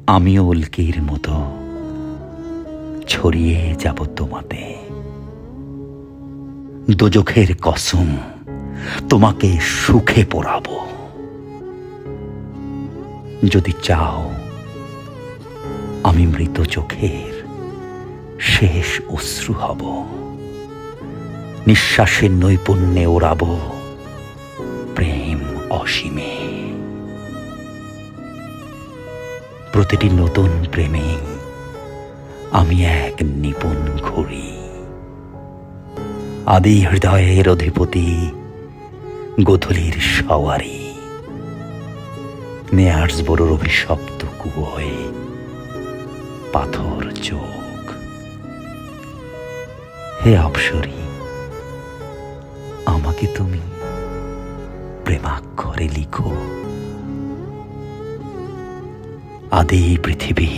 আমিও উল্কির মতো ছড়িয়ে যাব তোমাতে। দোজখের কসম, তোমাকে সুখে পোড়াবো। যদি চাও আমি মৃত চোখের শেষ অশ্রু হব, নিঃশ্বাসের নৈপুণ্যে ওড়াবো প্রেম অসীমে। প্রতিটি নতুন প্রেমে আমি এক নিপুণ ঘড়ি, আদি হৃদয়ের অধিপতি, গোধূলির সওয়ারি। নেয়ার্সবোরোর অভিশপ্ত কুয়োয় পাথর চোখ। হে অপ্সরী, আমাকে তুমি প্রেমাক্ষরে লিখো। আদি পৃথিবী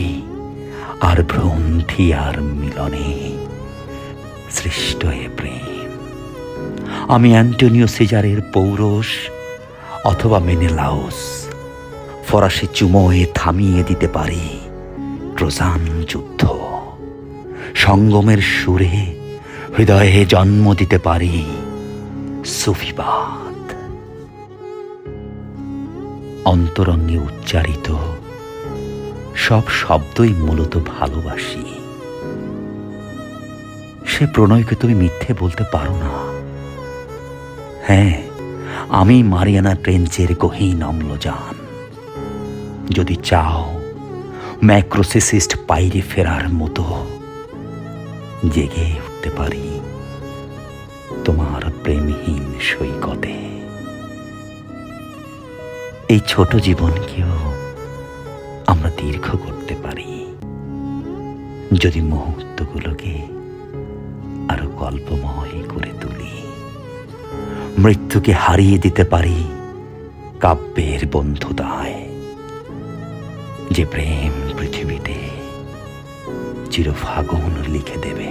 আর ভ্রন্থি আর মিলনে সৃষ্ট এ প্রেম। আমি অ্যান্টোনিও সিজারের পৌরষ অথবা মেনেলাউস, ফরাসি চুমোয় থামিয়ে দিতে পারি ট্রোজান যুদ্ধ। সঙ্গমের সুরে হৃদয়ে জন্ম দিতে পারি সুফিবাদ। অন্তরঙ্গে উচ্চারিত সব শব্দই মূলত ভালোবাসি। সে প্রণয়কে তুমি মিথ্যে বলতে পারো না। হ্যাঁ, আমি মারিয়ানা ট্রেঞ্চের গহীন অম্লজান। যদি চাও ম্যাক্রোসিসিস্ট পাইরে ফেরার মতো জেগে উঠতে পারি তোমার প্রেমহীন সৈকতে। এই ছোট জীবনকেও আমরা দীর্ঘ করতে পারি যদি মুহূর্তগুলোকে আরো গল্পময় করে তুলি। মৃত্যুকে হারিয়ে দিতে পারি কাব্যের বন্ধুতায়, যে প্রেম পৃথিবীতে চিরফাগুন লিখে দেবে।